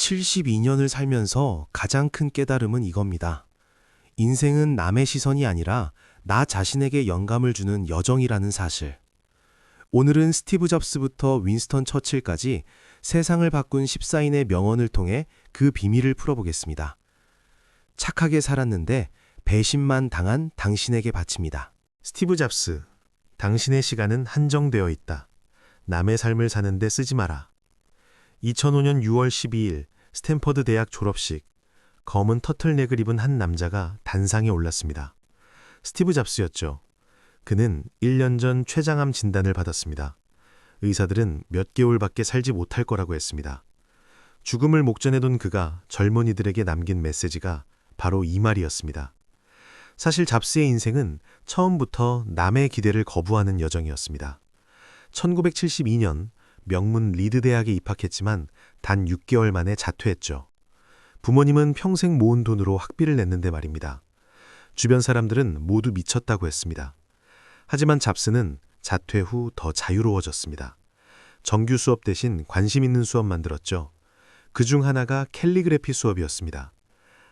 72년을 살면서 가장 큰 깨달음은 이겁니다. 인생은 남의 시선이 아니라 나 자신에게 영감을 주는 여정이라는 사실. 오늘은 스티브 잡스부터 윈스턴 처칠까지 세상을 바꾼 14인의 명언을 통해 그 비밀을 풀어보겠습니다. 착하게 살았는데 배신만 당한 당신에게 바칩니다. 스티브 잡스, 당신의 시간은 한정되어 있다. 남의 삶을 사는데 쓰지 마라. 2005년 6월 12일 스탠퍼드 대학 졸업식, 검은 터틀넥을 입은 한 남자가 단상에 올랐습니다. 스티브 잡스였죠. 그는 1년 전 췌장암 진단을 받았습니다. 의사들은 몇 개월밖에 살지 못할 거라고 했습니다. 죽음을 목전에 둔 그가 젊은이들에게 남긴 메시지가 바로 이 말이었습니다. 사실 잡스의 인생은 처음부터 남의 기대를 거부하는 여정이었습니다. 1972년 명문 리드 대학에 입학했지만 단 6개월 만에 자퇴했죠. 부모님은 평생 모은 돈으로 학비를 냈는데 말입니다. 주변 사람들은 모두 미쳤다고 했습니다. 하지만 잡스는 자퇴 후 더 자유로워졌습니다. 정규 수업 대신 관심 있는 수업만 들었죠. 그중 하나가 캘리그래피 수업이었습니다.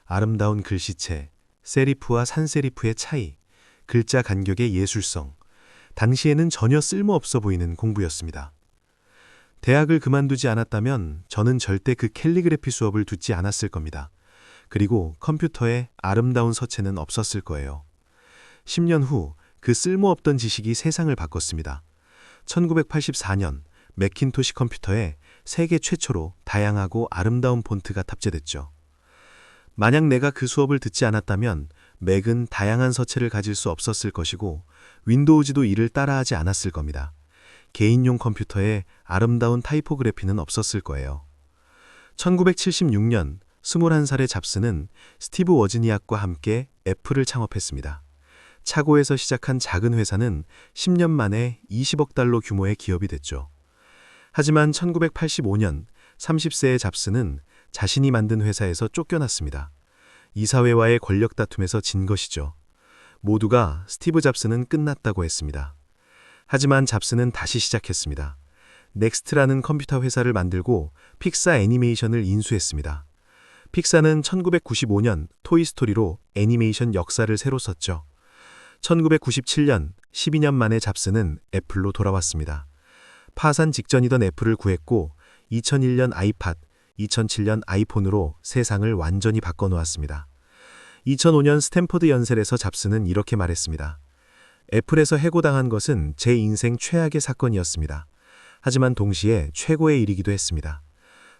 아름다운 글씨체, 세리프와 산세리프의 차이, 글자 간격의 예술성, 당시에는 전혀 쓸모없어 보이는 공부였습니다. 대학을 그만두지 않았다면 저는 절대 그 캘리그래피 수업을 듣지 않았을 겁니다. 그리고 컴퓨터에 아름다운 서체는 없었을 거예요. 10년 후 그 쓸모없던 지식이 세상을 바꿨습니다. 1984년 매킨토시 컴퓨터에 세계 최초로 다양하고 아름다운 폰트가 탑재됐죠. 만약 내가 그 수업을 듣지 않았다면 맥은 다양한 서체를 가질 수 없었을 것이고 윈도우즈도 이를 따라하지 않았을 겁니다. 개인용 컴퓨터에 아름다운 타이포그래피는 없었을 거예요. 1976년 21살의 잡스는 스티브 워즈니악과 함께 애플을 창업했습니다. 차고에서 시작한 작은 회사는 10년 만에 20억 달러 규모의 기업이 됐죠. 하지만 1985년 30세의 잡스는 자신이 만든 회사에서 쫓겨났습니다. 이사회와의 권력 다툼에서 진 것이죠. 모두가 스티브 잡스는 끝났다고 했습니다. 하지만 잡스는 다시 시작했습니다. 넥스트라는 컴퓨터 회사를 만들고 픽사 애니메이션을 인수했습니다. 픽사는 1995년 토이스토리로 애니메이션 역사를 새로 썼죠. 1997년 12년 만에 잡스는 애플로 돌아왔습니다. 파산 직전이던 애플을 구했고 2001년 아이팟, 2007년 아이폰으로 세상을 완전히 바꿔놓았습니다. 2005년 스탠퍼드 연설에서 잡스는 이렇게 말했습니다. 애플에서 해고당한 것은 제 인생 최악의 사건이었습니다. 하지만 동시에 최고의 일이기도 했습니다.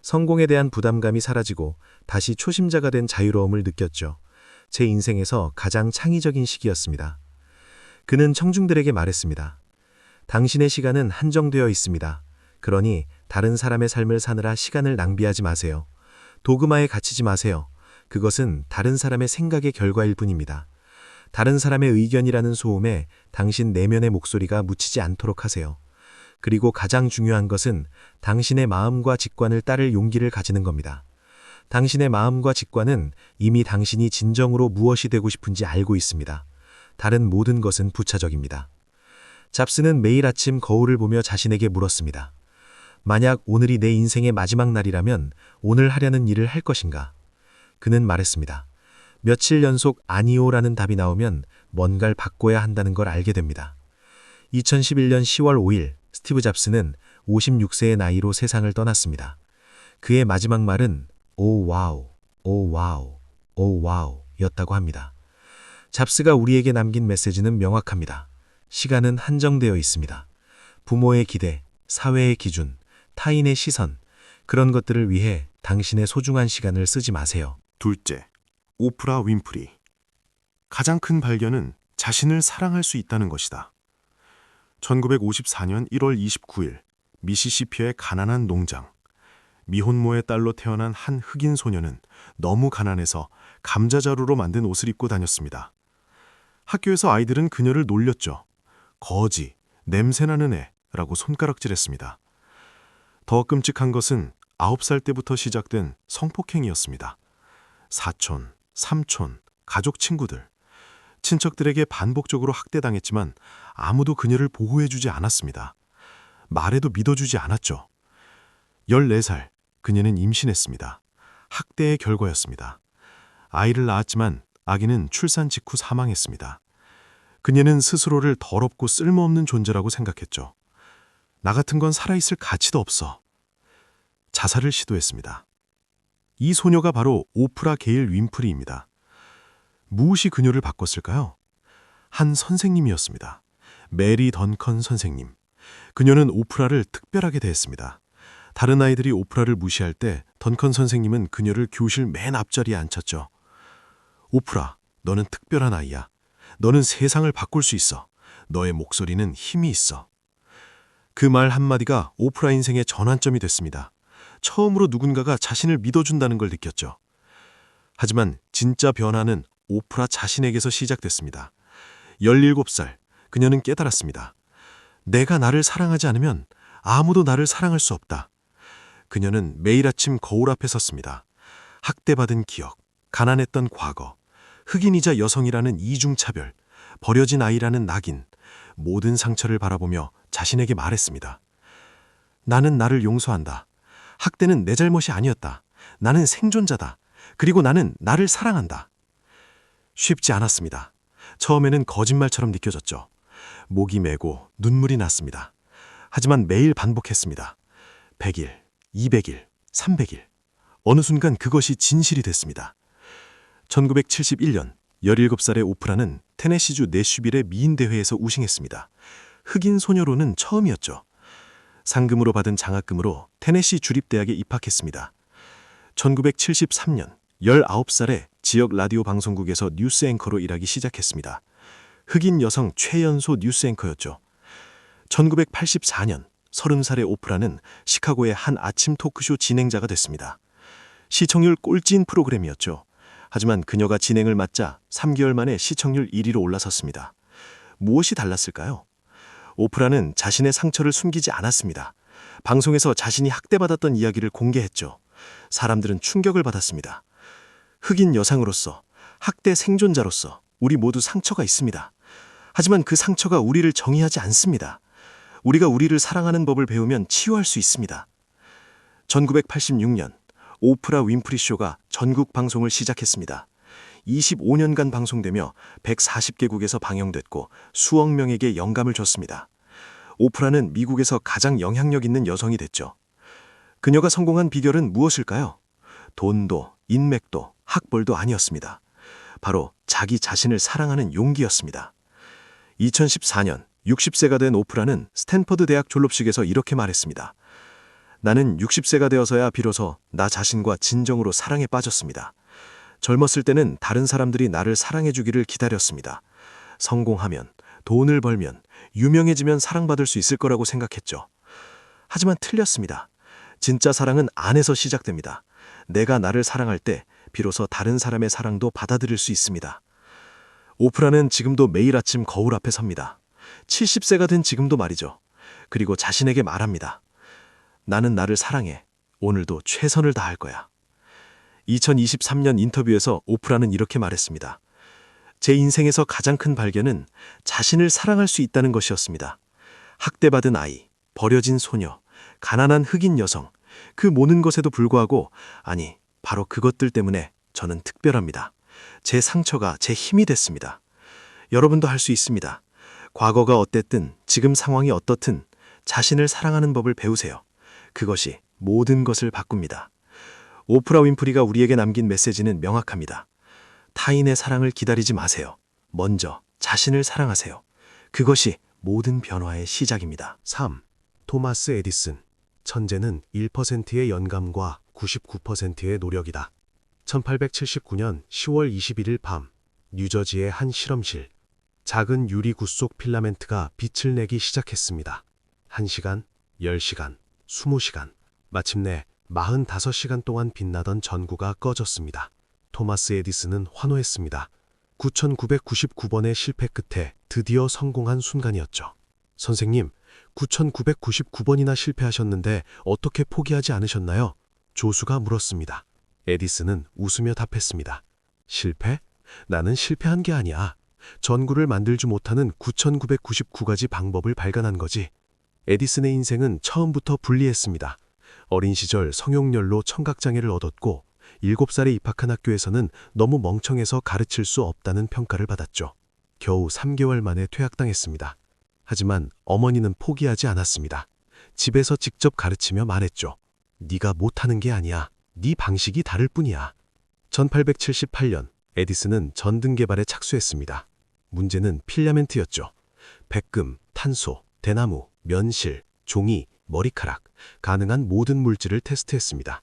성공에 대한 부담감이 사라지고 다시 초심자가 된 자유로움을 느꼈죠. 제 인생에서 가장 창의적인 시기였습니다. 그는 청중들에게 말했습니다. 당신의 시간은 한정되어 있습니다. 그러니 다른 사람의 삶을 사느라 시간을 낭비하지 마세요. 도그마에 갇히지 마세요. 그것은 다른 사람의 생각의 결과일 뿐입니다. 다른 사람의 의견이라는 소음에 당신 내면의 목소리가 묻히지 않도록 하세요. 그리고 가장 중요한 것은 당신의 마음과 직관을 따를 용기를 가지는 겁니다. 당신의 마음과 직관은 이미 당신이 진정으로 무엇이 되고 싶은지 알고 있습니다. 다른 모든 것은 부차적입니다. 잡스는 매일 아침 거울을 보며 자신에게 물었습니다. 만약 오늘이 내 인생의 마지막 날이라면 오늘 하려는 일을 할 것인가? 그는 말했습니다. 며칠 연속 아니오라는 답이 나오면 뭔가를 바꿔야 한다는 걸 알게 됩니다. 2011년 10월 5일 스티브 잡스는 56세의 나이로 세상을 떠났습니다. 그의 마지막 말은 오 와우, 오 와우, 오 와우 였다고 합니다. 잡스가 우리에게 남긴 메시지는 명확합니다. 시간은 한정되어 있습니다. 부모의 기대, 사회의 기준, 타인의 시선, 그런 것들을 위해 당신의 소중한 시간을 쓰지 마세요. 둘째, 오프라 윈프리. 가장 큰 발견은 자신을 사랑할 수 있다는 것이다. 1954년 1월 29일 미시시피의 가난한 농장. 미혼모의 딸로 태어난 한 흑인 소녀는 너무 가난해서 감자자루로 만든 옷을 입고 다녔습니다. 학교에서 아이들은 그녀를 놀렸죠. 거지, 냄새나는 애라고 손가락질했습니다. 더 끔찍한 것은 9살 때부터 시작된 성폭행이었습니다. 사촌, 삼촌, 가족 친구들, 친척들에게 반복적으로 학대당했지만 아무도 그녀를 보호해주지 않았습니다. 말해도 믿어주지 않았죠. 14살, 그녀는 임신했습니다. 학대의 결과였습니다. 아이를 낳았지만 아기는 출산 직후 사망했습니다. 그녀는 스스로를 더럽고 쓸모없는 존재라고 생각했죠. 나 같은 건 살아있을 가치도 없어. 자살을 시도했습니다. 이 소녀가 바로 오프라 게일 윈프리입니다. 무엇이 그녀를 바꿨을까요? 한 선생님이었습니다. 메리 던컨 선생님. 그녀는 오프라를 특별하게 대했습니다. 다른 아이들이 오프라를 무시할 때 던컨 선생님은 그녀를 교실 맨 앞자리에 앉혔죠. 오프라, 너는 특별한 아이야. 너는 세상을 바꿀 수 있어. 너의 목소리는 힘이 있어. 그 말 한마디가 오프라 인생의 전환점이 됐습니다. 처음으로 누군가가 자신을 믿어준다는 걸 느꼈죠. 하지만 진짜 변화는 오프라 자신에게서 시작됐습니다. 17살, 그녀는 깨달았습니다. 내가 나를 사랑하지 않으면 아무도 나를 사랑할 수 없다. 그녀는 매일 아침 거울 앞에 섰습니다. 학대받은 기억, 가난했던 과거, 흑인이자 여성이라는 이중차별, 버려진 아이라는 낙인, 모든 상처를 바라보며 자신에게 말했습니다. 나는 나를 용서한다. 학대는 내 잘못이 아니었다. 나는 생존자다. 그리고 나는 나를 사랑한다. 쉽지 않았습니다. 처음에는 거짓말처럼 느껴졌죠. 목이 메고 눈물이 났습니다. 하지만 매일 반복했습니다. 100일, 200일, 300일. 어느 순간 그것이 진실이 됐습니다. 1971년 17살의 오프라는 테네시주 내슈빌의 미인 대회에서 우승했습니다. 흑인 소녀로는 처음이었죠. 상금으로 받은 장학금으로 테네시 주립대학에 입학했습니다. 1973년 19살에 지역 라디오 방송국에서 뉴스 앵커로 일하기 시작했습니다. 흑인 여성 최연소 뉴스 앵커였죠. 1984년 30살의 오프라는 시카고의 한 아침 토크쇼 진행자가 됐습니다. 시청률 꼴찌인 프로그램이었죠. 하지만 그녀가 진행을 맡자 3개월 만에 시청률 1위로 올라섰습니다. 무엇이 달랐을까요? 오프라는 자신의 상처를 숨기지 않았습니다. 방송에서 자신이 학대받았던 이야기를 공개했죠. 사람들은 충격을 받았습니다. 흑인 여성으로서, 학대 생존자로서 우리 모두 상처가 있습니다. 하지만 그 상처가 우리를 정의하지 않습니다. 우리가 우리를 사랑하는 법을 배우면 치유할 수 있습니다. 1986년 오프라 윈프리 쇼가 전국 방송을 시작했습니다. 25년간 방송되며 140개국에서 방영됐고 수억 명에게 영감을 줬습니다. 오프라는 미국에서 가장 영향력 있는 여성이 됐죠. 그녀가 성공한 비결은 무엇일까요? 돈도, 인맥도, 학벌도 아니었습니다. 바로 자기 자신을 사랑하는 용기였습니다. 2014년 60세가 된 오프라는 스탠퍼드 대학 졸업식에서 이렇게 말했습니다. 나는 60세가 되어서야 비로소 나 자신과 진정으로 사랑에 빠졌습니다. 젊었을 때는 다른 사람들이 나를 사랑해주기를 기다렸습니다. 성공하면, 돈을 벌면, 유명해지면 사랑받을 수 있을 거라고 생각했죠. 하지만 틀렸습니다. 진짜 사랑은 안에서 시작됩니다. 내가 나를 사랑할 때 비로소 다른 사람의 사랑도 받아들일 수 있습니다. 오프라는 지금도 매일 아침 거울 앞에 섭니다. 70세가 된 지금도 말이죠. 그리고 자신에게 말합니다. 나는 나를 사랑해. 오늘도 최선을 다할 거야. 2023년 인터뷰에서 오프라는 이렇게 말했습니다. 제 인생에서 가장 큰 발견은 자신을 사랑할 수 있다는 것이었습니다. 학대받은 아이, 버려진 소녀, 가난한 흑인 여성, 그 모든 것에도 불구하고, 아니, 바로 그것들 때문에 저는 특별합니다. 제 상처가 제 힘이 됐습니다. 여러분도 할 수 있습니다. 과거가 어땠든 지금 상황이 어떻든 자신을 사랑하는 법을 배우세요. 그것이 모든 것을 바꿉니다. 오프라 윈프리가 우리에게 남긴 메시지는 명확합니다. 타인의 사랑을 기다리지 마세요. 먼저 자신을 사랑하세요. 그것이 모든 변화의 시작입니다. 3. 토마스 에디슨. 천재는 1%의 영감과 99%의 노력이다. 1879년 10월 21일 밤, 뉴저지의 한 실험실. 작은 유리 굿속 필라멘트가 빛을 내기 시작했습니다. 1시간, 10시간, 20시간, 마침내 45시간 동안 빛나던 전구가 꺼졌습니다. 토마스 에디슨은 환호했습니다. 9999번의 실패 끝에 드디어 성공한 순간이었죠. 선생님, 9999번이나 실패하셨는데 어떻게 포기하지 않으셨나요? 조수가 물었습니다. 에디슨은 웃으며 답했습니다. 실패? 나는 실패한 게 아니야. 전구를 만들지 못하는 9999가지 방법을 발견한 거지. 에디슨의 인생은 처음부터 불리했습니다. 어린 시절 성용열로 청각장애를 얻었고 7살에 입학한 학교에서는 너무 멍청해서 가르칠 수 없다는 평가를 받았죠. 겨우 3개월 만에 퇴학당했습니다. 하지만 어머니는 포기하지 않았습니다. 집에서 직접 가르치며 말했죠. 네가 못하는 게 아니야. 네 방식이 다를 뿐이야. 1878년 에디슨은 전등 개발에 착수했습니다. 문제는 필라멘트였죠. 백금, 탄소, 대나무, 면실, 종이, 머리카락, 가능한 모든 물질을 테스트했습니다.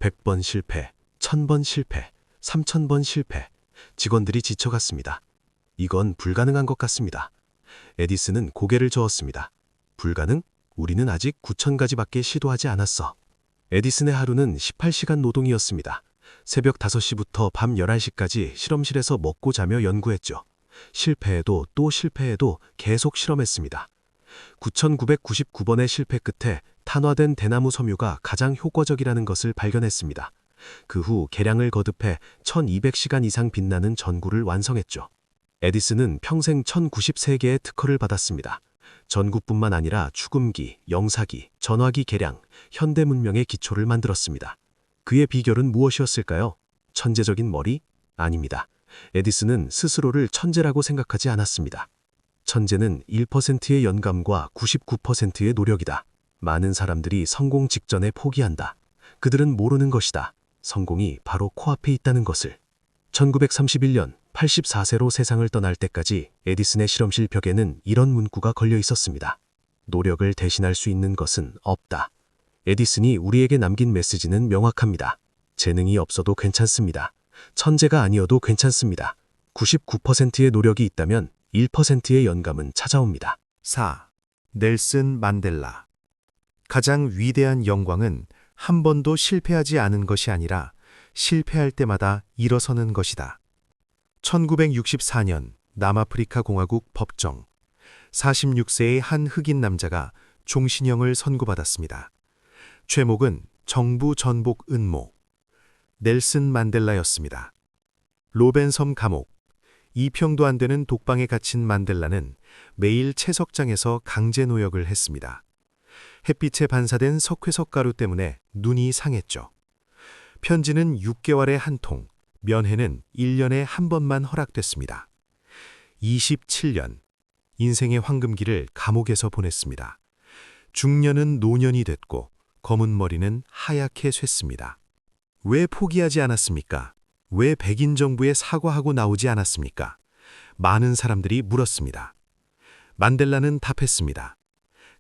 100번 실패, 1000번 실패, 3000번 실패. 직원들이 지쳐갔습니다. 이건 불가능한 것 같습니다. 에디슨은 고개를 저었습니다. 불가능? 우리는 아직 9000가지밖에 시도하지 않았어. 에디슨의 하루는 18시간 노동이었습니다. 새벽 5시부터 밤 11시까지 실험실에서 먹고 자며 연구했죠. 실패해도 또 실패해도 계속 실험했습니다. 9999번의 실패 끝에 탄화된 대나무 섬유가 가장 효과적이라는 것을 발견했습니다. 그 후 계량을 거듭해 1200시간 이상 빛나는 전구를 완성했죠. 에디슨은 평생 1093개의 특허를 받았습니다. 전구뿐만 아니라 축음기, 영사기, 전화기 계량, 현대 문명의 기초를 만들었습니다. 그의 비결은 무엇이었을까요? 천재적인 머리? 아닙니다. 에디슨은 스스로를 천재라고 생각하지 않았습니다. 천재는 1%의 영감과 99%의 노력이다. 많은 사람들이 성공 직전에 포기한다. 그들은 모르는 것이다. 성공이 바로 코앞에 있다는 것을. 1931년 84세로 세상을 떠날 때까지 에디슨의 실험실 벽에는 이런 문구가 걸려 있었습니다. 노력을 대신할 수 있는 것은 없다. 에디슨이 우리에게 남긴 메시지는 명확합니다. 재능이 없어도 괜찮습니다. 천재가 아니어도 괜찮습니다. 99%의 노력이 있다면 1%의 영감은 찾아옵니다. 4. 넬슨 만델라. 가장 위대한 영광은 한 번도 실패하지 않은 것이 아니라 실패할 때마다 일어서는 것이다. 1964년 남아프리카 공화국 법정. 46세의 한 흑인 남자가 종신형을 선고받았습니다. 죄목은 정부 전복 음모. 넬슨 만델라였습니다. 로벤섬 감옥. 2평도 안 되는 독방에 갇힌 만델라는 매일 채석장에서 강제 노역을 했습니다. 햇빛에 반사된 석회석가루 때문에 눈이 상했죠. 편지는 6개월에 한 통, 면회는 1년에 한 번만 허락됐습니다. 27년, 인생의 황금기를 감옥에서 보냈습니다. 중년은 노년이 됐고 검은 머리는 하얗게 샜습니다. 왜 포기하지 않았습니까? 왜 백인 정부에 사과하고 나오지 않았습니까? 많은 사람들이 물었습니다. 만델라는 답했습니다.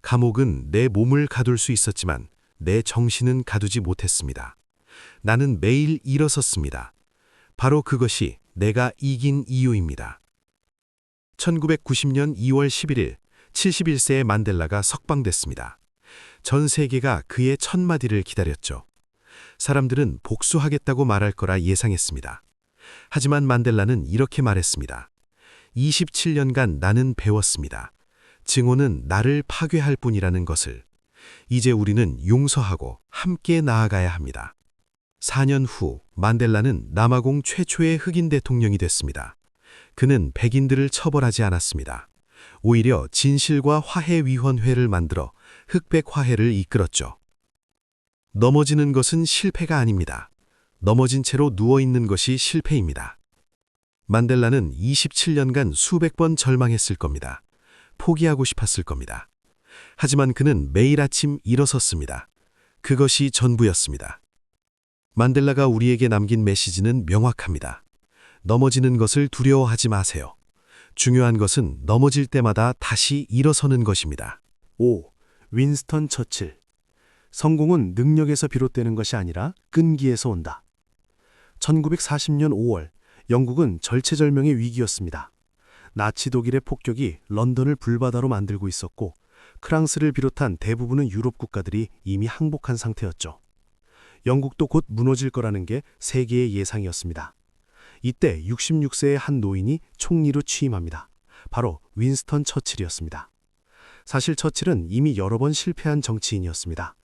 감옥은 내 몸을 가둘 수 있었지만 내 정신은 가두지 못했습니다. 나는 매일 일어섰습니다. 바로 그것이 내가 이긴 이유입니다. 1990년 2월 11일 71세의 만델라가 석방됐습니다. 전 세계가 그의 첫 마디를 기다렸죠. 사람들은 복수하겠다고 말할 거라 예상했습니다. 하지만 만델라는 이렇게 말했습니다. 27년간 나는 배웠습니다. 증오는 나를 파괴할 뿐이라는 것을. 이제 우리는 용서하고 함께 나아가야 합니다. 4년 후 만델라는 남아공 최초의 흑인 대통령이 됐습니다. 그는 백인들을 처벌하지 않았습니다. 오히려 진실과 화해위원회를 만들어 흑백 화해를 이끌었죠. 넘어지는 것은 실패가 아닙니다. 넘어진 채로 누워있는 것이 실패입니다. 만델라는 27년간 수백 번 절망했을 겁니다. 포기하고 싶었을 겁니다. 하지만 그는 매일 아침 일어섰습니다. 그것이 전부였습니다. 만델라가 우리에게 남긴 메시지는 명확합니다. 넘어지는 것을 두려워하지 마세요. 중요한 것은 넘어질 때마다 다시 일어서는 것입니다. 5. 윈스턴 처칠. 성공은 능력에서 비롯되는 것이 아니라 끈기에서 온다. 1940년 5월, 영국은 절체절명의 위기였습니다. 나치 독일의 폭격이 런던을 불바다로 만들고 있었고, 프랑스를 비롯한 대부분의 유럽 국가들이 이미 항복한 상태였죠. 영국도 곧 무너질 거라는 게 세계의 예상이었습니다. 이때 66세의 한 노인이 총리로 취임합니다. 바로 윈스턴 처칠이었습니다. 사실 처칠은 이미 여러 번 실패한 정치인이었습니다.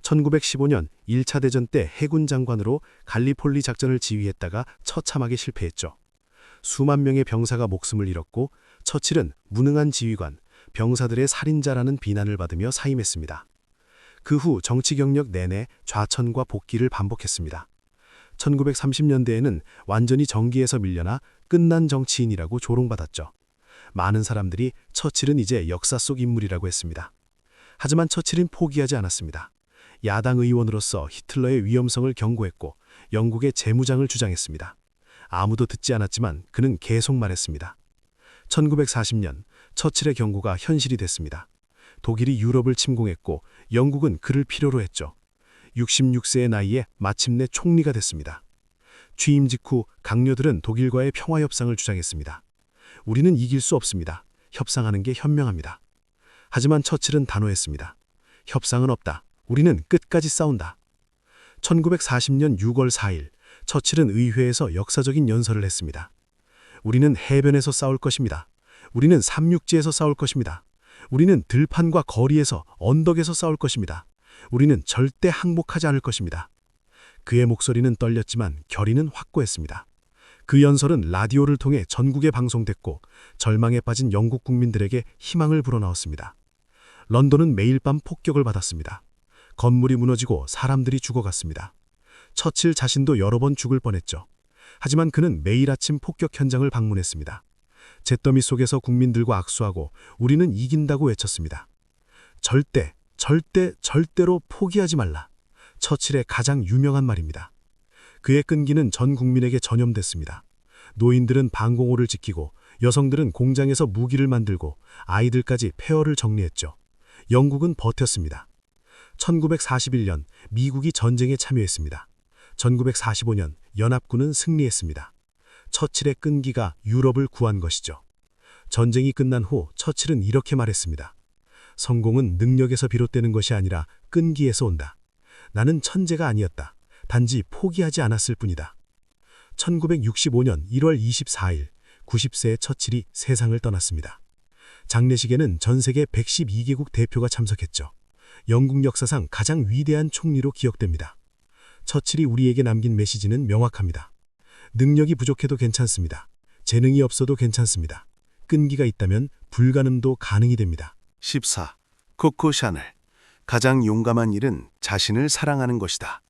1915년 1차 대전 때 해군 장관으로 갈리폴리 작전을 지휘했다가 처참하게 실패했죠. 수만 명의 병사가 목숨을 잃었고 처칠은 무능한 지휘관, 병사들의 살인자라는 비난을 받으며 사임했습니다. 그 후 정치 경력 내내 좌천과 복귀를 반복했습니다. 1930년대에는 완전히 정기에서 밀려나 끝난 정치인이라고 조롱받았죠. 많은 사람들이 처칠은 이제 역사 속 인물이라고 했습니다. 하지만 처칠은 포기하지 않았습니다. 야당 의원으로서 히틀러의 위험성을 경고했고 영국의 재무장을 주장했습니다. 아무도 듣지 않았지만 그는 계속 말했습니다. 1940년 처칠의 경고가 현실이 됐습니다. 독일이 유럽을 침공했고 영국은 그를 필요로 했죠. 66세의 나이에 마침내 총리가 됐습니다. 취임 직후 강요들은 독일과의 평화 협상을 주장했습니다. 우리는 이길 수 없습니다. 협상하는 게 현명합니다. 하지만 처칠은 단호했습니다. 협상은 없다. 우리는 끝까지 싸운다. 1940년 6월 4일 처칠은 의회에서 역사적인 연설을 했습니다. 우리는 해변에서 싸울 것입니다. 우리는 삼육지에서 싸울 것입니다. 우리는 들판과 거리에서 언덕에서 싸울 것입니다. 우리는 절대 항복하지 않을 것입니다. 그의 목소리는 떨렸지만 결의는 확고했습니다. 그 연설은 라디오를 통해 전국에 방송됐고 절망에 빠진 영국 국민들에게 희망을 불어넣었습니다. 런던은 매일 밤 폭격을 받았습니다. 건물이 무너지고 사람들이 죽어갔습니다. 처칠 자신도 여러 번 죽을 뻔했죠. 하지만 그는 매일 아침 폭격 현장을 방문했습니다. 잿더미 속에서 국민들과 악수하고 우리는 이긴다고 외쳤습니다. 절대로 포기하지 말라. 처칠의 가장 유명한 말입니다. 그의 끈기는 전 국민에게 전염됐습니다. 노인들은 방공호를 지키고 여성들은 공장에서 무기를 만들고 아이들까지 폐허를 정리했죠. 영국은 버텼습니다. 1941년 미국이 전쟁에 참여했습니다. 1945년 연합군은 승리했습니다. 처칠의 끈기가 유럽을 구한 것이죠. 전쟁이 끝난 후 처칠은 이렇게 말했습니다. 성공은 능력에서 비롯되는 것이 아니라 끈기에서 온다. 나는 천재가 아니었다. 단지 포기하지 않았을 뿐이다. 1965년 1월 24일 90세의 처칠이 세상을 떠났습니다. 장례식에는 전 세계 112개국 대표가 참석했죠. 영국 역사상 가장 위대한 총리로 기억됩니다. 처칠이 우리에게 남긴 메시지는 명확합니다. 능력이 부족해도 괜찮습니다. 재능이 없어도 괜찮습니다. 끈기가 있다면 불가능도 가능이 됩니다. 14. 코코 샤넬. 가장 용감한 일은 자신을 사랑하는 것이다.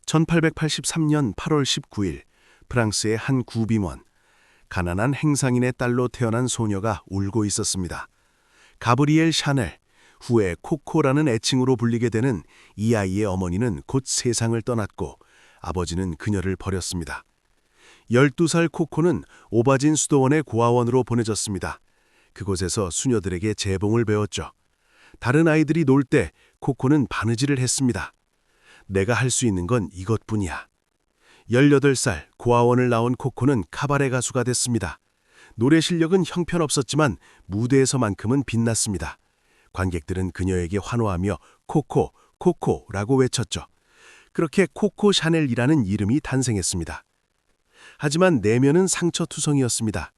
1883년 8월 19일 프랑스의 한 구비원, 가난한 행상인의 딸로 태어난 소녀가 울고 있었습니다. 가브리엘 샤넬, 후에 코코라는 애칭으로 불리게 되는 이 아이의 어머니는 곧 세상을 떠났고 아버지는 그녀를 버렸습니다. 12살 코코는 오바진 수도원의 고아원으로 보내졌습니다. 그곳에서 수녀들에게 재봉을 배웠죠. 다른 아이들이 놀 때 코코는 바느질을 했습니다. 내가 할 수 있는 건 이것뿐이야. 18살 고아원을 나온 코코는 카바레 가수가 됐습니다. 노래 실력은 형편없었지만 무대에서만큼은 빛났습니다. 관객들은 그녀에게 환호하며 코코, 코코라고 외쳤죠. 그렇게 코코 샤넬이라는 이름이 탄생했습니다. 하지만 내면은 상처투성이었습니다.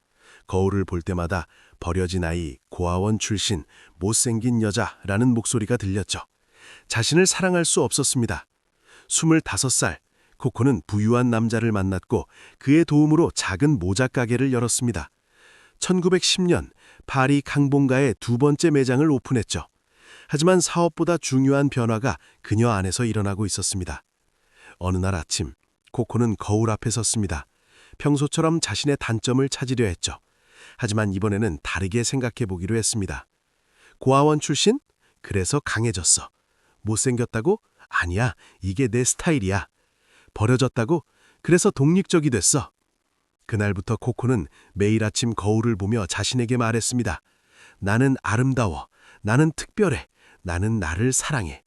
거울을 볼 때마다 버려진 아이, 고아원 출신, 못생긴 여자라는 목소리가 들렸죠. 자신을 사랑할 수 없었습니다. 25살, 코코는 부유한 남자를 만났고 그의 도움으로 작은 모자 가게를 열었습니다. 1910년 파리 강봉가에 두 번째 매장을 오픈했죠. 하지만 사업보다 중요한 변화가 그녀 안에서 일어나고 있었습니다. 어느 날 아침, 코코는 거울 앞에 섰습니다. 평소처럼 자신의 단점을 찾으려 했죠. 하지만 이번에는 다르게 생각해 보기로 했습니다. 고아원 출신? 그래서 강해졌어. 못생겼다고? 아니야, 이게 내 스타일이야. 버려졌다고? 그래서 독립적이 됐어. 그날부터 코코는 매일 아침 거울을 보며 자신에게 말했습니다. 나는 아름다워. 나는 특별해. 나는 나를 사랑해.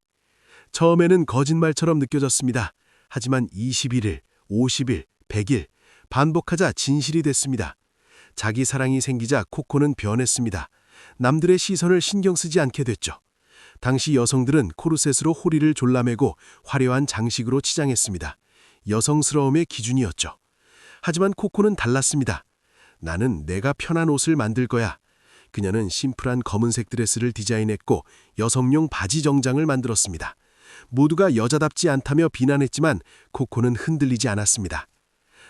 처음에는 거짓말처럼 느껴졌습니다. 하지만 21일, 50일, 100일 반복하자 진실이 됐습니다. 자기 사랑이 생기자 코코는 변했습니다. 남들의 시선을 신경 쓰지 않게 됐죠. 당시 여성들은 코르셋으로 호리를 졸라매고 화려한 장식으로 치장했습니다. 여성스러움의 기준이었죠. 하지만 코코는 달랐습니다. 나는 내가 편한 옷을 만들 거야. 그녀는 심플한 검은색 드레스를 디자인했고 여성용 바지 정장을 만들었습니다. 모두가 여자답지 않다며 비난했지만 코코는 흔들리지 않았습니다.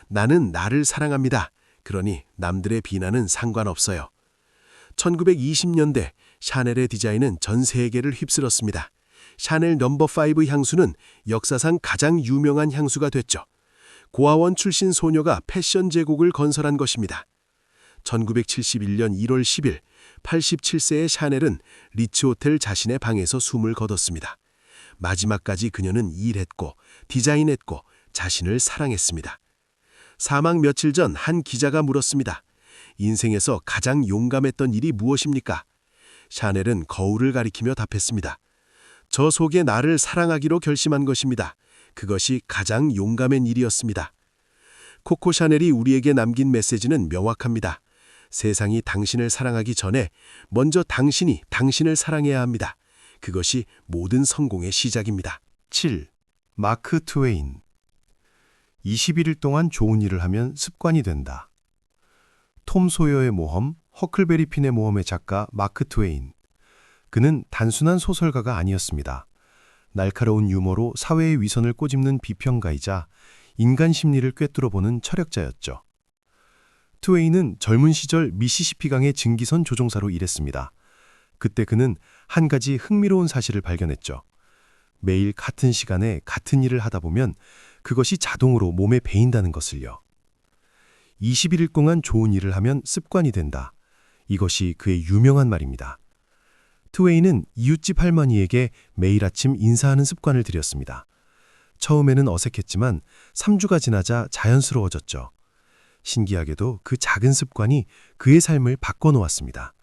나는 나를 사랑합니다. 그러니 남들의 비난은 상관없어요. 1920년대 샤넬의 디자인은 전 세계를 휩쓸었습니다. 샤넬 넘버 5 향수는 역사상 가장 유명한 향수가 됐죠. 고아원 출신 소녀가 패션 제국을 건설한 것입니다. 1971년 1월 10일 87세의 샤넬은 리츠 호텔 자신의 방에서 숨을 거뒀습니다. 마지막까지 그녀는 일했고 디자인했고 자신을 사랑했습니다. 사망 며칠 전 한 기자가 물었습니다. 인생에서 가장 용감했던 일이 무엇입니까? 샤넬은 거울을 가리키며 답했습니다. 저 속에 나를 사랑하기로 결심한 것입니다. 그것이 가장 용감한 일이었습니다. 코코 샤넬이 우리에게 남긴 메시지는 명확합니다. 세상이 당신을 사랑하기 전에 먼저 당신이 당신을 사랑해야 합니다. 그것이 모든 성공의 시작입니다. 7. 마크 트웨인. 21일 동안 좋은 일을 하면 습관이 된다. 톰 소여의 모험, 허클베리 핀의 모험의 작가 마크 트웨인. 그는 단순한 소설가가 아니었습니다. 날카로운 유머로 사회의 위선을 꼬집는 비평가이자 인간 심리를 꿰뚫어보는 철학자였죠. 트웨인은 젊은 시절 미시시피강의 증기선 조종사로 일했습니다. 그때 그는 한 가지 흥미로운 사실을 발견했죠. 매일 같은 시간에 같은 일을 하다 보면 그것이 자동으로 몸에 배인다는 것을요. 21일 동안 좋은 일을 하면 습관이 된다. 이것이 그의 유명한 말입니다. 트웨인은 이웃집 할머니에게 매일 아침 인사하는 습관을 들였습니다. 처음에는 어색했지만 3주가 지나자 자연스러워졌죠. 신기하게도 그 작은 습관이 그의 삶을 바꿔놓았습니다.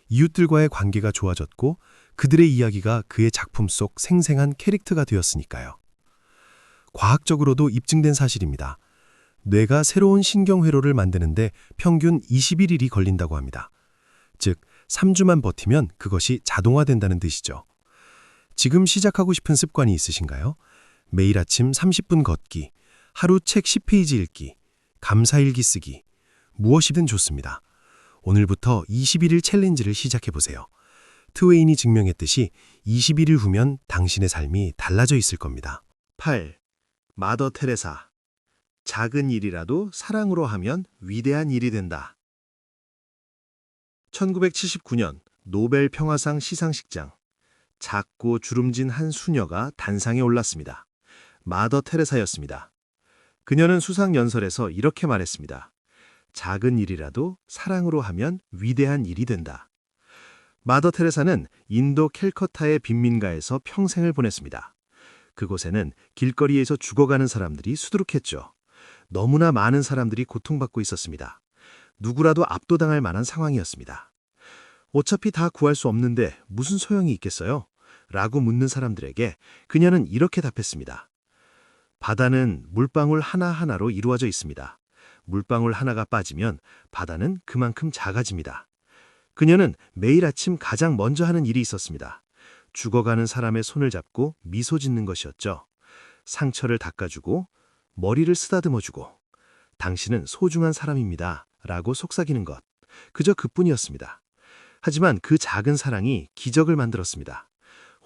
이웃들과의 관계가 좋아졌고 그들의 이야기가 그의 작품 속 생생한 캐릭터가 되었으니까요. 과학적으로도 입증된 사실입니다. 뇌가 새로운 신경회로를 만드는데 평균 21일이 걸린다고 합니다. 즉, 3주만 버티면 그것이 자동화된다는 뜻이죠. 지금 시작하고 싶은 습관이 있으신가요? 매일 아침 30분 걷기, 하루 책 10페이지 읽기, 감사일기 쓰기, 무엇이든 좋습니다. 오늘부터 21일 챌린지를 시작해보세요. 트웨인이 증명했듯이 21일 후면 당신의 삶이 달라져 있을 겁니다. 8. 마더 테레사. 작은 일이라도 사랑으로 하면 위대한 일이 된다. 1979년 노벨 평화상 시상식장. 작고 주름진 한 수녀가 단상에 올랐습니다. 마더 테레사였습니다. 그녀는 수상 연설에서 이렇게 말했습니다. 작은 일이라도 사랑으로 하면 위대한 일이 된다. 마더 테레사는 인도 캘커타의 빈민가에서 평생을 보냈습니다. 그곳에는 길거리에서 죽어가는 사람들이 수두룩했죠. 너무나 많은 사람들이 고통받고 있었습니다. 누구라도 압도당할 만한 상황이었습니다. 어차피 다 구할 수 없는데 무슨 소용이 있겠어요? 라고 묻는 사람들에게 그녀는 이렇게 답했습니다. 바다는 물방울 하나하나로 이루어져 있습니다. 물방울 하나가 빠지면 바다는 그만큼 작아집니다. 그녀는 매일 아침 가장 먼저 하는 일이 있었습니다. 죽어가는 사람의 손을 잡고 미소 짓는 것이었죠. 상처를 닦아주고 머리를 쓰다듬어주고 당신은 소중한 사람입니다. 라고 속삭이는 것. 그저 그뿐이었습니다. 하지만 그 작은 사랑이 기적을 만들었습니다.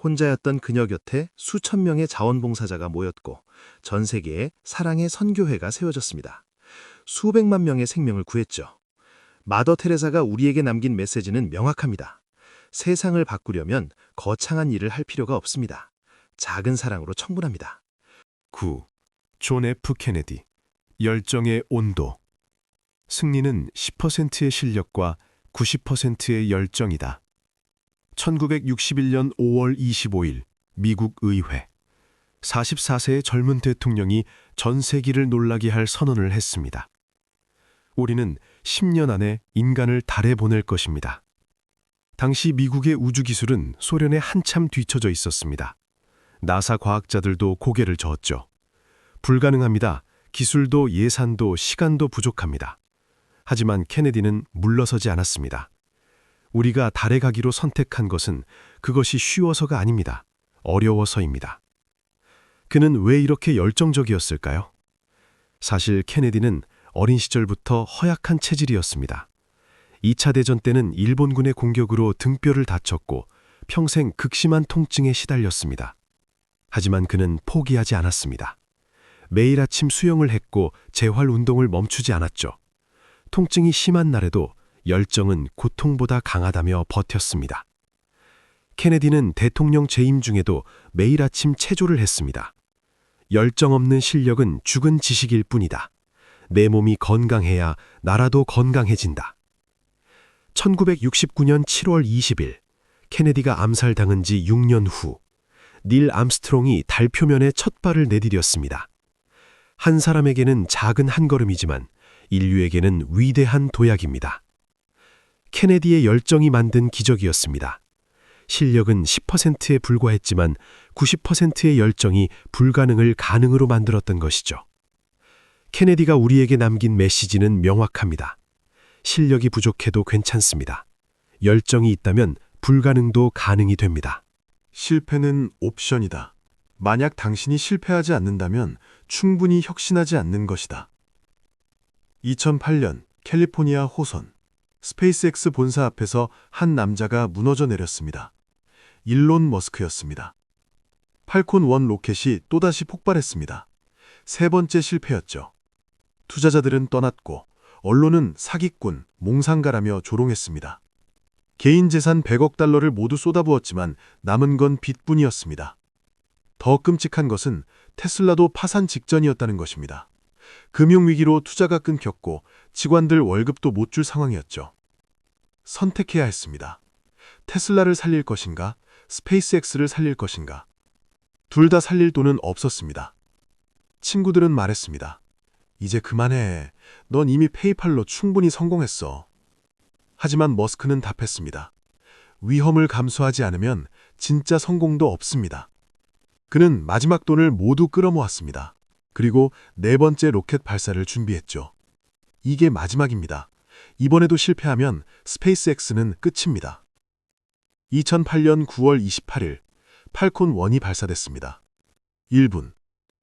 혼자였던 그녀 곁에 수천 명의 자원봉사자가 모였고 전 세계에 사랑의 선교회가 세워졌습니다. 수백만 명의 생명을 구했죠. 마더 테레사가 우리에게 남긴 메시지는 명확합니다. 세상을 바꾸려면 거창한 일을 할 필요가 없습니다. 작은 사랑으로 충분합니다. 9. 존 F. 케네디. 열정의 온도. 승리는 10%의 실력과 90%의 열정이다. 1961년 5월 25일 미국 의회. 44세의 젊은 대통령이 전 세계를 놀라게 할 선언을 했습니다. 우리는 10년 안에 인간을 달에 보낼 것입니다. 당시 미국의 우주기술은 소련에 한참 뒤처져 있었습니다. 나사 과학자들도 고개를 저었죠. 불가능합니다. 기술도 예산도 시간도 부족합니다. 하지만 케네디는 물러서지 않았습니다. 우리가 달에 가기로 선택한 것은 그것이 쉬워서가 아닙니다. 어려워서입니다. 그는 왜 이렇게 열정적이었을까요? 사실 케네디는 어린 시절부터 허약한 체질이었습니다. 2차 대전 때는 일본군의 공격으로 등뼈를 다쳤고 평생 극심한 통증에 시달렸습니다. 하지만 그는 포기하지 않았습니다. 매일 아침 수영을 했고 재활 운동을 멈추지 않았죠. 통증이 심한 날에도 열정은 고통보다 강하다며 버텼습니다. 케네디는 대통령 재임 중에도 매일 아침 체조를 했습니다. 열정 없는 실력은 죽은 지식일 뿐이다. 내 몸이 건강해야 나라도 건강해진다. 1969년 7월 20일, 케네디가 암살당한 지 6년 후, 닐 암스트롱이 달 표면에 첫 발을 내디뎠습니다. 한 사람에게는 작은 한 걸음이지만 인류에게는 위대한 도약입니다. 케네디의 열정이 만든 기적이었습니다. 실력은 10%에 불과했지만 90%의 열정이 불가능을 가능으로 만들었던 것이죠. 케네디가 우리에게 남긴 메시지는 명확합니다. 실력이 부족해도 괜찮습니다. 열정이 있다면 불가능도 가능이 됩니다. 실패는 옵션이다. 만약 당신이 실패하지 않는다면 충분히 혁신하지 않는 것이다. 2008년 캘리포니아 호선 스페이스X 본사 앞에서 한 남자가 무너져 내렸습니다. 일론 머스크였습니다. 팔콘 1 로켓이 또다시 폭발했습니다. 세 번째 실패였죠. 투자자들은 떠났고 언론은 사기꾼, 몽상가라며 조롱했습니다. 개인 재산 100억 달러를 모두 쏟아부었지만 남은 건 빚뿐이었습니다. 더 끔찍한 것은 테슬라도 파산 직전이었다는 것입니다. 금융위기로 투자가 끊겼고 직원들 월급도 못 줄 상황이었죠. 선택해야 했습니다. 테슬라를 살릴 것인가, 스페이스X를 살릴 것인가. 둘 다 살릴 돈은 없었습니다. 친구들은 말했습니다. 이제 그만해. 넌 이미 페이팔로 충분히 성공했어. 하지만 머스크는 답했습니다. 위험을 감수하지 않으면 진짜 성공도 없습니다. 그는 마지막 돈을 모두 끌어모았습니다. 그리고 네 번째 로켓 발사를 준비했죠. 이게 마지막입니다. 이번에도 실패하면 스페이스X는 끝입니다. 2008년 9월 28일 팔콘 1이 발사됐습니다. 1분,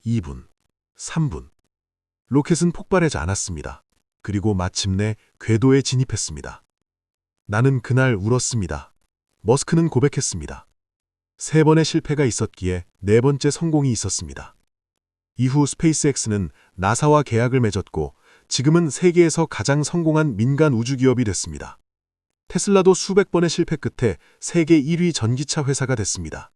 2분, 3분. 로켓은 폭발하지 않았습니다. 그리고 마침내 궤도에 진입했습니다. 나는 그날 울었습니다. 머스크는 고백했습니다. 세 번의 실패가 있었기에 네 번째 성공이 있었습니다. 이후 스페이스X는 나사와 계약을 맺었고 지금은 세계에서 가장 성공한 민간 우주기업이 됐습니다. 테슬라도 수백 번의 실패 끝에 세계 1위 전기차 회사가 됐습니다.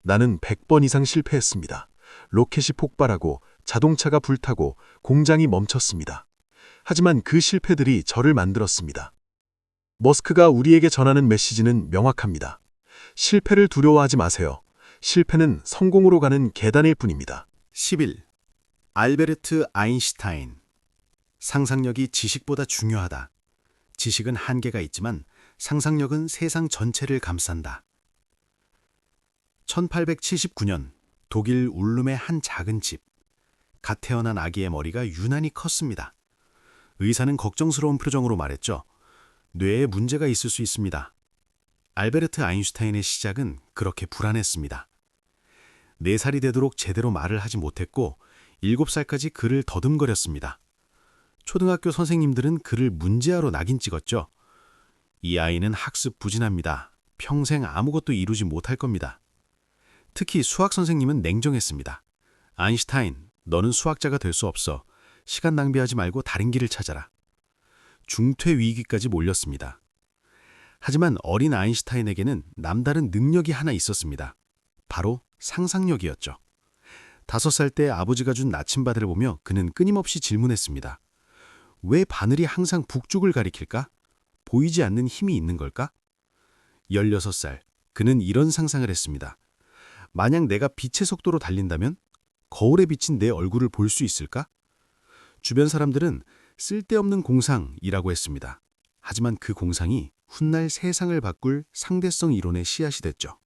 나는 100번 이상 실패했습니다. 로켓이 폭발하고 자동차가 불타고 공장이 멈췄습니다. 하지만 그 실패들이 저를 만들었습니다. 머스크가 우리에게 전하는 메시지는 명확합니다. 실패를 두려워하지 마세요. 실패는 성공으로 가는 계단일 뿐입니다. 11. 알베르트 아인슈타인. 상상력이 지식보다 중요하다. 지식은 한계가 있지만 상상력은 세상 전체를 감싼다. 1879년 독일 울룸의 한 작은 집. 갓 태어난 아기의 머리가 유난히 컸습니다. 의사는 걱정스러운 표정으로 말했죠. 뇌에 문제가 있을 수 있습니다. 알베르트 아인슈타인의 시작은 그렇게 불안했습니다. 4살이 되도록 제대로 말을 하지 못했고 7살까지 글을 더듬거렸습니다. 초등학교 선생님들은 그를 문제아로 낙인 찍었죠. 이 아이는 학습 부진합니다. 평생 아무것도 이루지 못할 겁니다. 특히 수학 선생님은 냉정했습니다. 아인슈타인, 너는 수학자가 될 수 없어. 시간 낭비하지 말고 다른 길을 찾아라. 중퇴 위기까지 몰렸습니다. 하지만 어린 아인슈타인에게는 남다른 능력이 하나 있었습니다. 바로 상상력이었죠. 5살 때 아버지가 준 나침반을 보며 그는 끊임없이 질문했습니다. 왜 바늘이 항상 북쪽을 가리킬까? 보이지 않는 힘이 있는 걸까? 16살, 그는 이런 상상을 했습니다. 만약 내가 빛의 속도로 달린다면 거울에 비친 내 얼굴을 볼 수 있을까? 주변 사람들은 쓸데없는 공상이라고 했습니다. 하지만 그 공상이 훗날 세상을 바꿀 상대성 이론의 씨앗이 됐죠.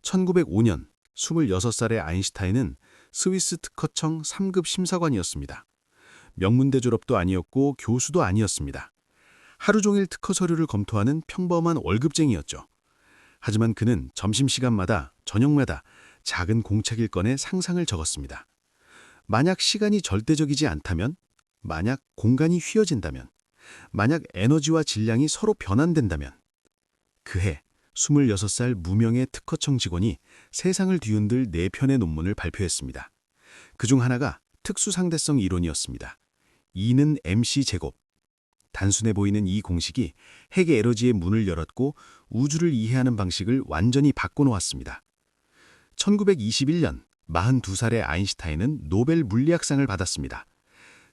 1905년 26살의 아인슈타인은 스위스 특허청 3급 심사관이었습니다. 명문대 졸업도 아니었고 교수도 아니었습니다. 하루 종일 특허 서류를 검토하는 평범한 월급쟁이였죠. 하지만 그는 점심시간마다 저녁마다 작은 공책을 꺼내 상상을 적었습니다. 만약 시간이 절대적이지 않다면, 만약 공간이 휘어진다면, 만약 에너지와 질량이 서로 변환된다면. 그해 26살 무명의 특허청 직원이 세상을 뒤흔들 4편의 논문을 발표했습니다. 그중 하나가 특수상대성 이론이었습니다. E는 MC 제곱, 단순해 보이는 이 공식이 핵 에너지의 문을 열었고 우주를 이해하는 방식을 완전히 바꿔놓았습니다. 1921년 42살의 아인슈타인은 노벨 물리학상을 받았습니다.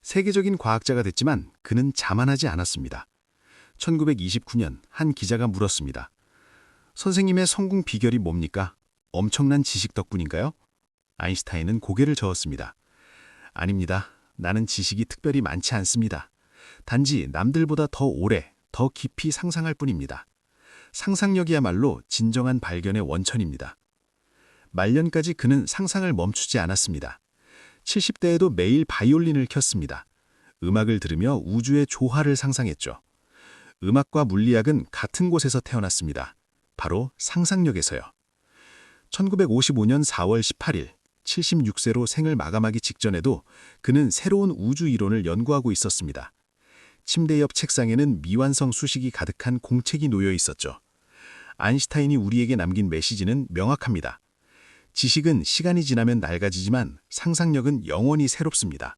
세계적인 과학자가 됐지만 그는 자만하지 않았습니다. 1929년 한 기자가 물었습니다. 선생님의 성공 비결이 뭡니까? 엄청난 지식 덕분인가요? 아인슈타인은 고개를 저었습니다. 아닙니다. 나는 지식이 특별히 많지 않습니다. 단지 남들보다 더 오래, 더 깊이 상상할 뿐입니다. 상상력이야말로 진정한 발견의 원천입니다. 말년까지 그는 상상을 멈추지 않았습니다. 70대에도 매일 바이올린을 켰습니다. 음악을 들으며 우주의 조화를 상상했죠. 음악과 물리학은 같은 곳에서 태어났습니다. 바로 상상력에서요. 1955년 4월 18일, 76세로 생을 마감하기 직전에도 그는 새로운 우주 이론을 연구하고 있었습니다. 침대 옆 책상에는 미완성 수식이 가득한 공책이 놓여 있었죠. 아인슈타인이 우리에게 남긴 메시지는 명확합니다. 지식은 시간이 지나면 낡아지지만 상상력은 영원히 새롭습니다.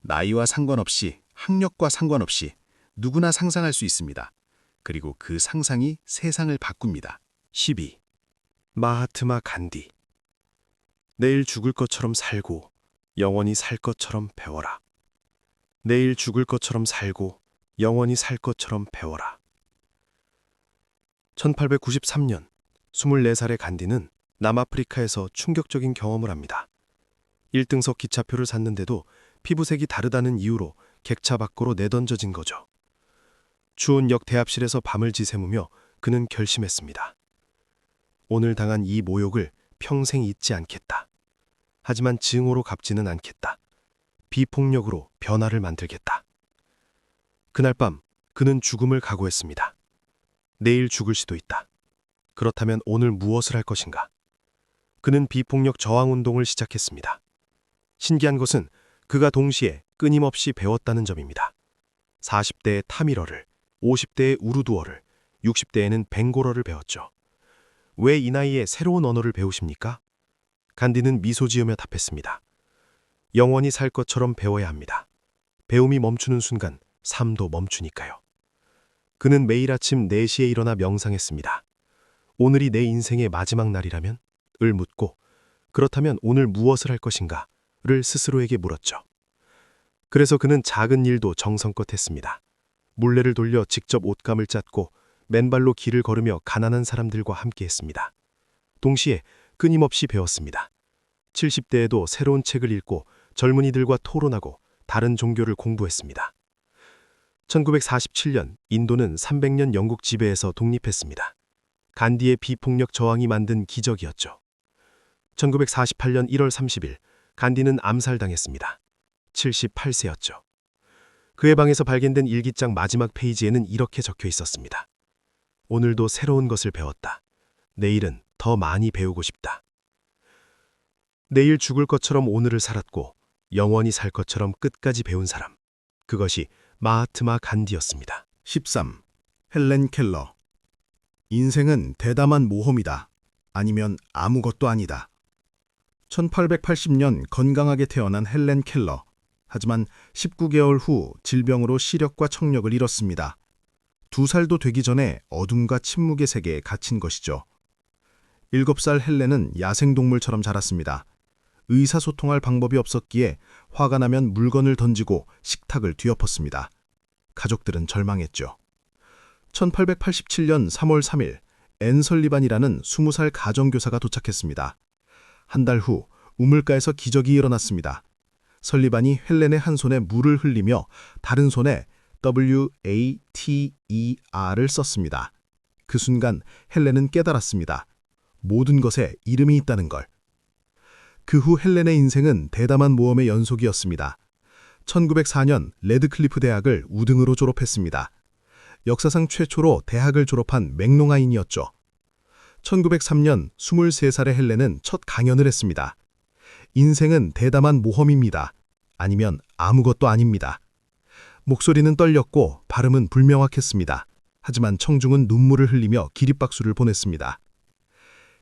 나이와 상관없이, 학력과 상관없이 누구나 상상할 수 있습니다. 그리고 그 상상이 세상을 바꿉니다. 12. 마하트마 간디. 내일 죽을 것처럼 살고 영원히 살 것처럼 배워라. 내일 죽을 것처럼 살고 영원히 살 것처럼 배워라. 1893년 24살의 간디는 남아프리카에서 충격적인 경험을 합니다. 1등석 기차표를 샀는데도 피부색이 다르다는 이유로 객차 밖으로 내던져진 거죠. 추운 역 대합실에서 밤을 지새우며 그는 결심했습니다. 오늘 당한 이 모욕을 평생 잊지 않겠다. 하지만 증오로 갚지는 않겠다. 비폭력으로 변화를 만들겠다. 그날 밤 그는 죽음을 각오했습니다. 내일 죽을 수도 있다. 그렇다면 오늘 무엇을 할 것인가? 그는 비폭력 저항운동을 시작했습니다. 신기한 것은 그가 동시에 끊임없이 배웠다는 점입니다. 40대의 타밀어를, 50대의 우르두어를, 60대에는 벵골어를 배웠죠. 왜 이 나이에 새로운 언어를 배우십니까? 간디는 미소 지으며 답했습니다. 영원히 살 것처럼 배워야 합니다. 배움이 멈추는 순간 삶도 멈추니까요. 그는 매일 아침 4시에 일어나 명상했습니다. 오늘이 내 인생의 마지막 날이라면? 을 묻고 그렇다면 오늘 무엇을 할 것인가? 를 스스로에게 물었죠. 그래서 그는 작은 일도 정성껏 했습니다. 물레를 돌려 직접 옷감을 짰고 맨발로 길을 걸으며 가난한 사람들과 함께 했습니다. 동시에 끊임없이 배웠습니다. 70대에도 새로운 책을 읽고 젊은이들과 토론하고 다른 종교를 공부했습니다. 1947년 인도는 300년 영국 지배에서 독립했습니다. 간디의 비폭력 저항이 만든 기적이었죠. 1948년 1월 30일 간디는 암살당했습니다. 78세였죠. 그의 방에서 발견된 일기장 마지막 페이지에는 이렇게 적혀 있었습니다. 오늘도 새로운 것을 배웠다. 내일은 더 많이 배우고 싶다. 내일 죽을 것처럼 오늘을 살았고 영원히 살 것처럼 끝까지 배운 사람. 그것이 마하트마 간디였습니다. 13. 헬렌 켈러. 인생은 대담한 모험이다. 아니면 아무것도 아니다. 1880년 건강하게 태어난 헬렌 켈러. 하지만 19개월 후 질병으로 시력과 청력을 잃었습니다. 2살도 되기 전에 어둠과 침묵의 세계에 갇힌 것이죠. 7살 헬렌은 야생동물처럼 자랐습니다. 의사소통할 방법이 없었기에 화가 나면 물건을 던지고 식탁을 뒤엎었습니다. 가족들은 절망했죠. 1887년 3월 3일 앤 설리반이라는 20살 가정교사가 도착했습니다. 한 달 후 우물가에서 기적이 일어났습니다. 설리반이 헬렌의 한 손에 물을 흘리며 다른 손에 WATER을 썼습니다. 그 순간 헬렌은 깨달았습니다. 모든 것에 이름이 있다는 걸. 그 후 헬렌의 인생은 대담한 모험의 연속이었습니다. 1904년 레드클리프 대학을 우등으로 졸업했습니다. 역사상 최초로 대학을 졸업한 맥농아인이었죠. 1903년 23살의 헬렌은 첫 강연을 했습니다. 인생은 대담한 모험입니다. 아니면 아무것도 아닙니다. 목소리는 떨렸고 발음은 불명확했습니다. 하지만 청중은 눈물을 흘리며 기립박수를 보냈습니다.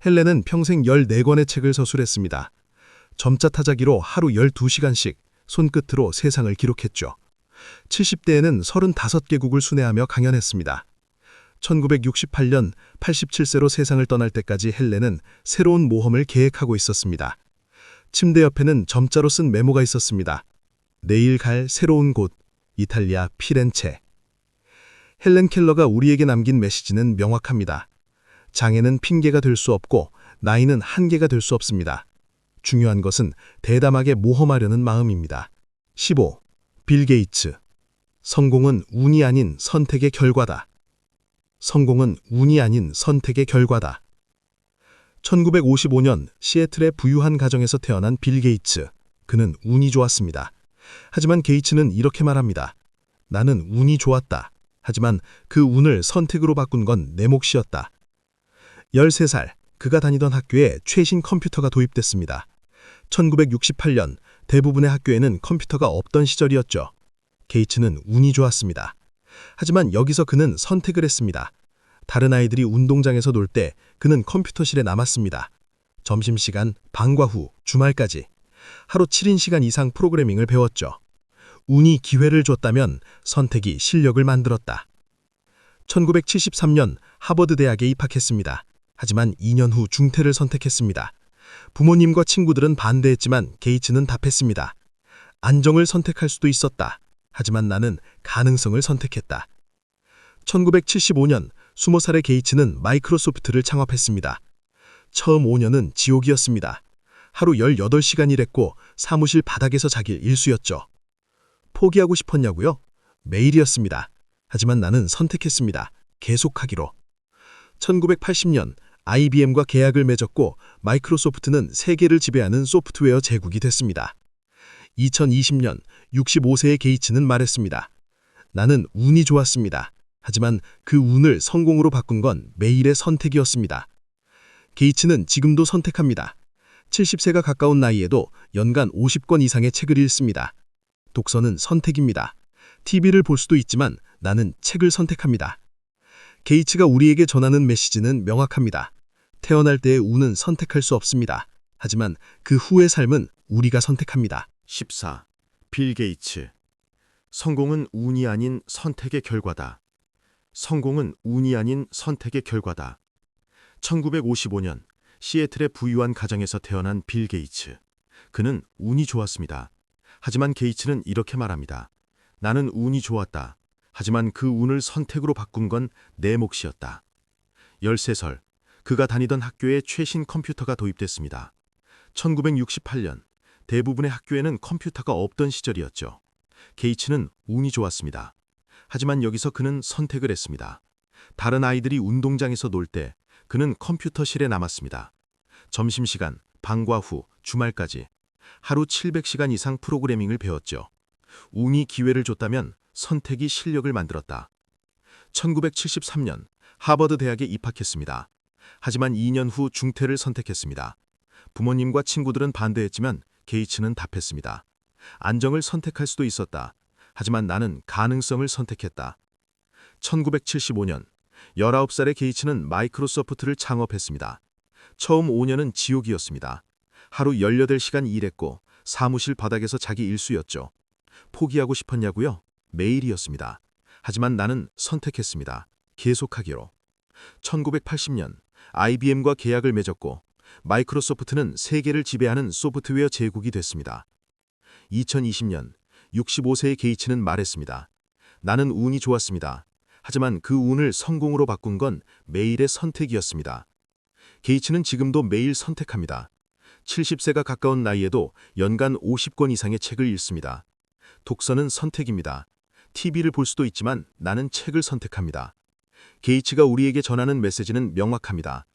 헬렌은 평생 14권의 책을 서술했습니다. 점자 타자기로 하루 12시간씩 손끝으로 세상을 기록했죠. 70대에는 35개국을 순회하며 강연했습니다. 1968년 87세로 세상을 떠날 때까지 헬렌은 새로운 모험을 계획하고 있었습니다. 침대 옆에는 점자로 쓴 메모가 있었습니다. 내일 갈 새로운 곳, 이탈리아 피렌체. 헬렌 켈러가 우리에게 남긴 메시지는 명확합니다. 장애는 핑계가 될 수 없고 나이는 한계가 될 수 없습니다. 중요한 것은 대담하게 모험하려는 마음입니다. 15. 빌 게이츠. 성공은 운이 아닌 선택의 결과다. 성공은 운이 아닌 선택의 결과다. 1955년 시애틀의 부유한 가정에서 태어난 빌 게이츠. 그는 운이 좋았습니다. 하지만 게이츠는 이렇게 말합니다. 나는 운이 좋았다. 하지만 그 운을 선택으로 바꾼 건 내 몫이었다. 13살, 그가 다니던 학교에 최신 컴퓨터가 도입됐습니다. 1968년 대부분의 학교에는 컴퓨터가 없던 시절이었죠. 게이츠는 운이 좋았습니다. 하지만 여기서 그는 선택을 했습니다. 다른 아이들이 운동장에서 놀 때 그는 컴퓨터실에 남았습니다. 점심시간, 방과 후, 주말까지. 하루 7시간 이상 프로그래밍을 배웠죠. 운이 기회를 줬다면 선택이 실력을 만들었다. 1973년 하버드 대학에 입학했습니다. 하지만 2년 후 중퇴를 선택했습니다. 부모님과 친구들은 반대했지만 게이츠는 답했습니다. 안정을 선택할 수도 있었다. 하지만 나는 가능성을 선택했다. 1975년 20살의 게이츠는 마이크로소프트를 창업했습니다. 처음 5년은 지옥이었습니다. 하루 18시간 일했고 사무실 바닥에서 자길 일수였죠. 포기하고 싶었냐고요? 매일이었습니다. 하지만 나는 선택했습니다. 계속하기로. 1980년 IBM과 계약을 맺었고 마이크로소프트는 세계를 지배하는 소프트웨어 제국이 됐습니다. 2020년 65세의 게이츠는 말했습니다. 나는 운이 좋았습니다. 하지만 그 운을 성공으로 바꾼 건 매일의 선택이었습니다. 게이츠는 지금도 선택합니다. 70세가 가까운 나이에도 연간 50권 이상의 책을 읽습니다. 독서는 선택입니다. TV를 볼 수도 있지만 나는 책을 선택합니다. 게이츠가 우리에게 전하는 메시지는 명확합니다. 태어날 때의 운은 선택할 수 없습니다. 하지만 그 후의 삶은 우리가 선택합니다. 14. 빌 게이츠. 성공은 운이 아닌 선택의 결과다. 성공은 운이 아닌 선택의 결과다. 1955년 시애틀의 부유한 가정에서 태어난 빌 게이츠. 그는 운이 좋았습니다. 하지만 게이츠는 이렇게 말합니다. 나는 운이 좋았다. 하지만 그 운을 선택으로 바꾼 건 내 몫이었다. 13살, 그가 다니던 학교에 최신 컴퓨터가 도입됐습니다. 1968년, 대부분의 학교에는 컴퓨터가 없던 시절이었죠. 게이츠는 운이 좋았습니다. 하지만 여기서 그는 선택을 했습니다. 다른 아이들이 운동장에서 놀 때 그는 컴퓨터실에 남았습니다. 점심시간, 방과 후, 주말까지 하루 700시간 이상 프로그래밍을 배웠죠. 운이 기회를 줬다면 선택이 실력을 만들었다. 1973년 하버드 대학에 입학했습니다. 하지만 2년 후 중퇴를 선택했습니다. 부모님과 친구들은 반대했지만 게이츠는 답했습니다. 안정을 선택할 수도 있었다. 하지만 나는 가능성을 선택했다. 1975년 19살의 게이츠는 마이크로소프트를 창업했습니다. 처음 5년은 지옥이었습니다. 하루 18시간 일했고 사무실 바닥에서 자기 일수였죠. 포기하고 싶었냐고요? 매일이었습니다. 하지만 나는 선택했습니다. 계속하기로. 1980년 IBM과 계약을 맺었고 마이크로소프트는 세계를 지배하는 소프트웨어 제국이 됐습니다. 2020년 65세의 게이츠는 말했습니다. 나는 운이 좋았습니다. 하지만 그 운을 성공으로 바꾼 건 매일의 선택이었습니다. 게이츠는 지금도 매일 선택합니다. 70세가 가까운 나이에도 연간 50권 이상의 책을 읽습니다. 독서는 선택입니다. TV를 볼 수도 있지만 나는 책을 선택합니다. 게이츠가 우리에게 전하는 메시지는 명확합니다.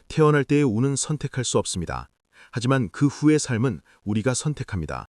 태어날 때의 운은 선택할 수 없습니다. 하지만 그 후의 삶은 우리가 선택합니다.